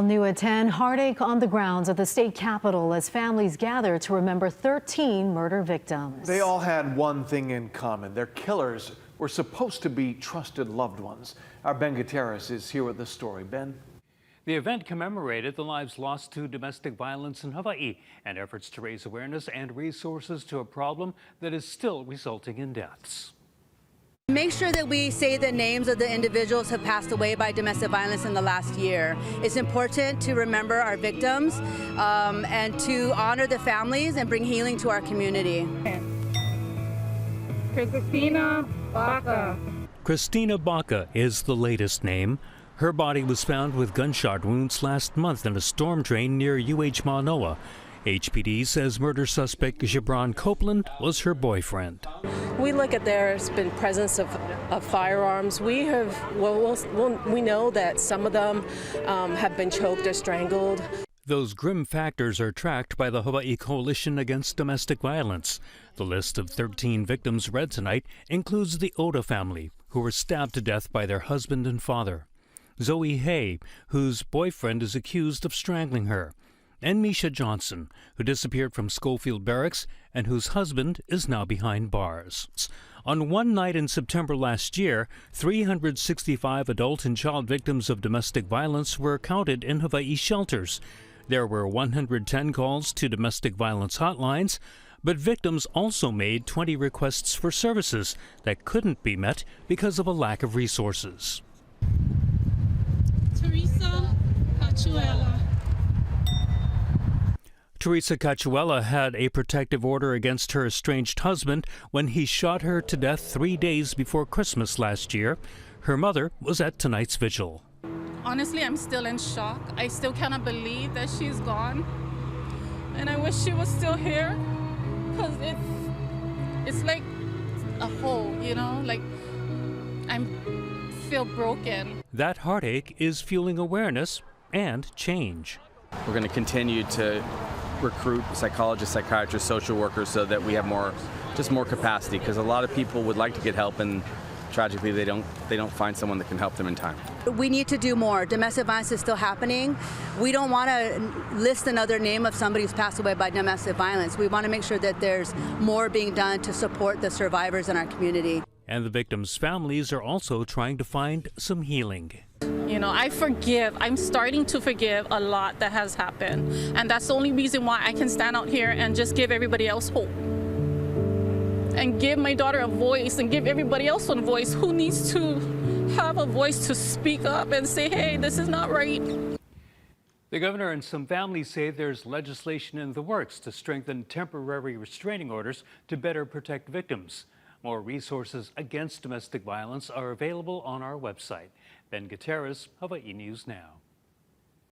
New at 10, heartache on the grounds of the state capitol as families gather to remember 13 murder victims. They all had one thing in common. Their killers were supposed to be trusted loved ones. Our Ben Gutierrez is here with the story. Ben? The event commemorated the lives lost to domestic violence in Hawaii and efforts to raise awareness and resources to a problem that is still resulting in deaths. Make sure that we say the names of the individuals who have passed away by domestic violence in the last year. It's important to remember our victims and to honor the families and bring healing to our community. Christina Baca. Christina Baca is the latest name. Her body was found with gunshot wounds last month in a storm drain near UH Manoa. HPD says murder suspect Gibran Copeland was her boyfriend. We look at there's been presence of firearms. We know that some of them have been choked or strangled. Those grim factors are tracked by the Hawaii Coalition Against Domestic Violence. The list of 13 victims read tonight includes the Oda family, who were stabbed to death by their husband and father. Zoe Hay, whose boyfriend is accused of strangling her, and Misha Johnson, who disappeared from Schofield Barracks and whose husband is now behind bars. On one night in September last year, 365 adult and child victims of domestic violence were counted in Hawaii shelters. There were 110 calls to domestic violence hotlines, but victims also made 20 requests for services that couldn't be met because of a lack of resources. Teresa Cachuela had a protective order against her estranged husband when he shot her to death 3 days before Christmas last year. Her mother was at tonight's vigil. Honestly, I'm still in shock. I still cannot believe that she's gone. And I wish she was still here because it's like a hole, you know, like I feel broken. That heartache is fueling awareness and change. We're going to continue to recruit psychologists, psychiatrists, social workers so that we have more capacity, because a lot of people would like to get help and tragically they don't find someone that can help them in time. We need to do more. Domestic violence is still happening. We don't want to list another name of somebody who's passed away by domestic violence. We want to make sure that there's more being done to support the survivors in our community. And the victims' families are also trying to find some healing. You know, I forgive. I'm starting to forgive a lot that has happened. And that's the only reason why I can stand out here and just give everybody else hope. And give my daughter a voice and give everybody else a voice who needs to have a voice to speak up and say, hey, this is not right. The governor and some families say there's legislation in the works to strengthen temporary restraining orders to better protect victims. More resources against domestic violence are available on our website. Ben Gutierrez, Hawaii News Now.